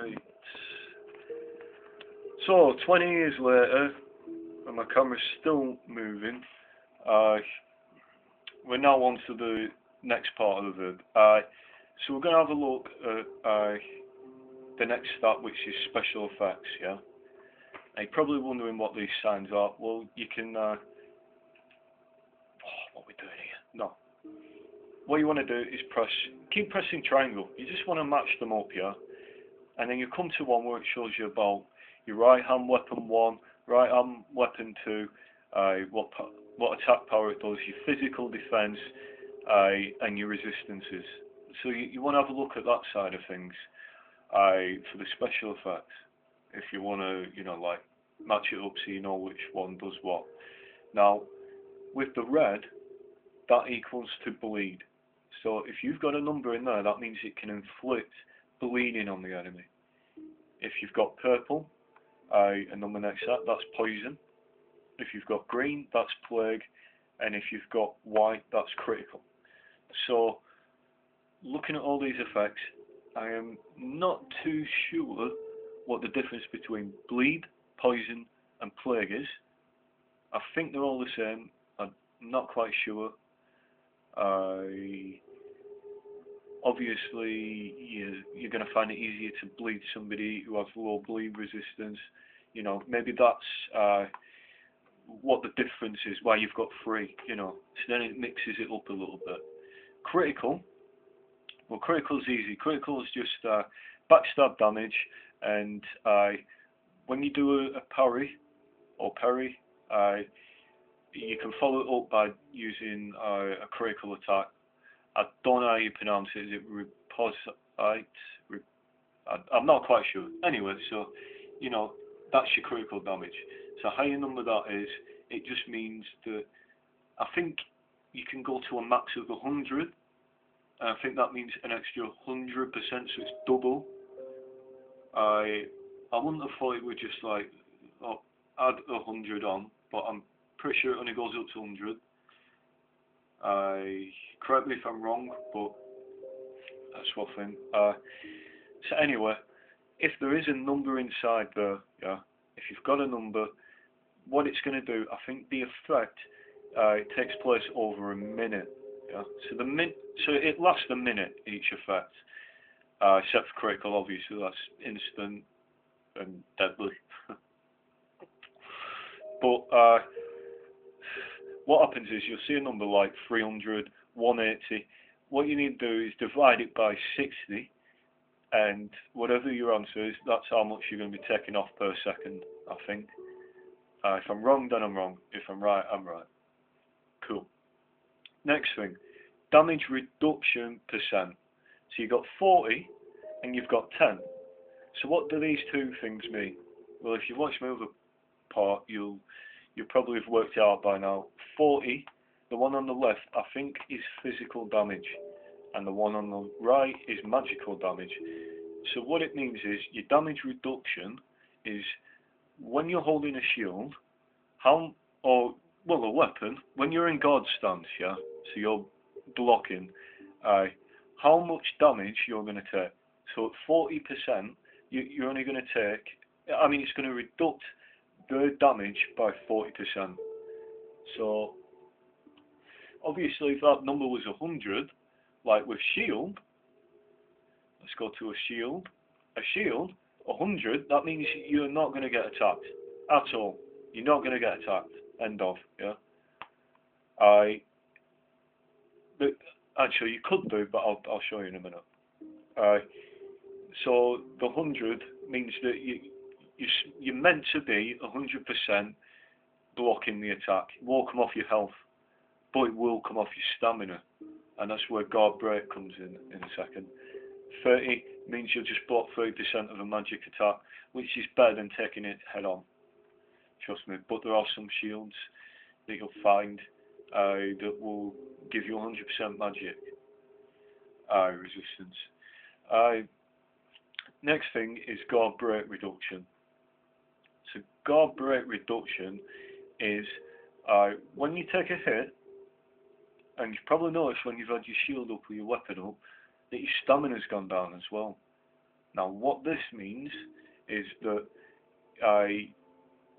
Right. So, 20 years later, and my camera's still moving, we're now on to the next part of the vid. So we're going to have a look at the next step, which is special effects, yeah? Now you're probably wondering what these signs are. Well, you can, what are we doing here? No. What you want to do is keep pressing triangle. You just want to match them up, yeah? And then you come to one where it shows you about your right hand weapon 1, right hand weapon 2, what attack power it does, your physical defense, and your resistances. So you want to have a look at that side of things for the special effects. If you want to, like match it up so you know which one does what. Now, with the red, that equals to bleed. So if you've got a number in there, that means it can inflict bleeding on the enemy. If you've got purple, a number next to that, that's poison. If you've got green, that's plague. And if you've got white, that's critical. So, looking at all these effects, I am not too sure what the difference between bleed, poison, and plague is. I think they're all the same. I'm not quite sure. Obviously, you're going to find it easier to bleed somebody who has low bleed resistance. Maybe that's what the difference is, why you've got 3, so then it mixes it up a little bit. Critical, well, critical's easy. Critical is just backstab damage, and when you do a parry, or parry, you can follow it up by using a critical attack. I don't know how you pronounce it. Is it riposite? I'm not quite sure. Anyway, so, that's your critical damage. So how you number that is, it just means that I think you can go to a max of 100. And I think that means an extra 100%, so it's double. I wouldn't have thought it would just like add 100 on, but I'm pretty sure it only goes up to 100. Correct me if I'm wrong, but that's what I think. So anyway, if there is a number inside there, yeah, if you've got a number, what it's going to do, I think the effect it takes place over a minute. Yeah, so it lasts a minute each effect, except for critical, obviously that's instant and deadly. But what happens is you'll see a number like 300, 180. What you need to do is divide it by 60, and whatever your answer is, that's how much you're going to be taking off per second, I think. If I'm wrong, then I'm wrong. If I'm right, I'm right. Cool. Next thing, damage reduction percent. So you've got 40 and you've got 10. So what do these two things mean? Well, if you've watched my other part, you'll probably have worked it out by now. 40, the one on the left, I think is physical damage, and the one on the right is magical damage. So what it means is your damage reduction is when you're holding a shield, a weapon, when you're in guard stance, yeah, so you're blocking, how much damage you're going to take. So at 40%, you're only going to take, it's going to reduce the damage by 40%. So, obviously if that number was 100, like with shield, let's go to a shield, 100, that means you're not going to get attacked at all. You're not going to get attacked. End of, yeah. But actually, you could do, but I'll show you in a minute. So the 100 means that you're meant to be 100% blocking the attack. It won't come off your health, but it will come off your stamina, and that's where guard break comes in a second. 30 means you'll just block 30% of a magic attack, which is better than taking it head on. Trust me. But there are some shields that you'll find that will give you 100% magic resistance. Next thing is guard break reduction. So guard break reduction is when you take a hit, and you've probably noticed when you've had your shield up or your weapon up, that your stamina's gone down as well. Now, what this means is that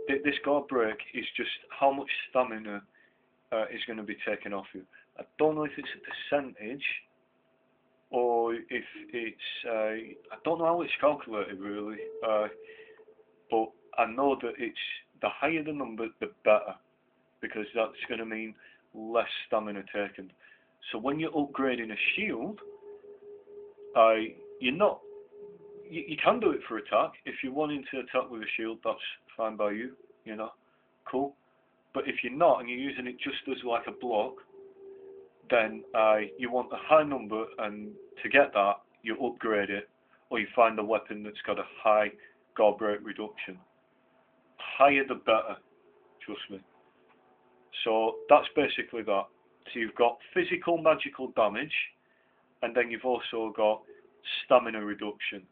this guard break is just how much stamina is going to be taken off you. I don't know if it's a percentage or if it's I don't know how it's calculated really, but I know that it's the higher the number, the better, because that's going to mean less stamina taken. So when you're upgrading a shield, you're not. You can do it for attack. If you're wanting to attack with a shield, that's fine by you. You know, cool. But if you're not and you're using it just as like a block, then you want a high number, and to get that, you upgrade it, or you find a weapon that's got a high guard break reduction. Higher the better, trust me. So that's basically that. So you've got physical magical damage, and then you've also got stamina reduction.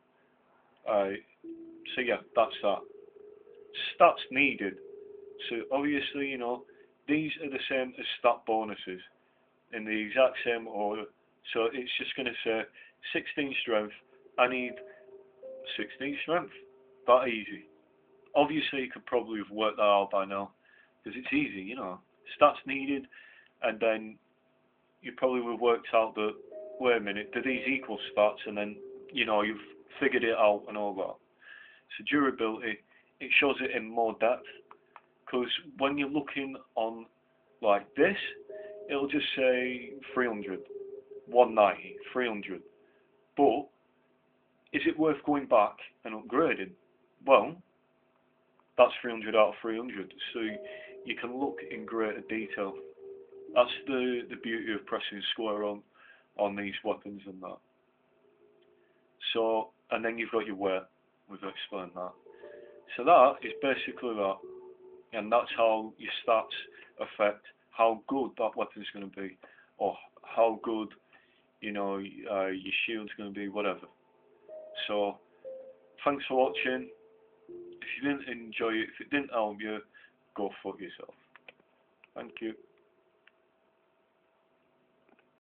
So yeah, that's that. Stats needed. So obviously, you know, these are the same as stat bonuses in the exact same order. So it's just going to say 16 strength. I need 16 strength. That easy. Obviously, you could probably have worked that out by now, because it's easy, you know. Stats needed, and then you probably would have worked out that, wait a minute, do these equal stats? And then, you know, you've figured it out and all that. So durability, it shows it in more depth, because when you're looking on like this, it'll just say 300, 190, 300. But is it worth going back and upgrading? Well, that's 300 out of 300, so you can look in greater detail. That's the beauty of pressing square on these weapons and that. So, and then you've got your weight. We've explained that. So that is basically that, and that's how your stats affect how good that weapon's going to be, or how good, you know, your shield's going to be, whatever. So, thanks for watching. If you didn't enjoy it, if it didn't help you, go fuck yourself. Thank you.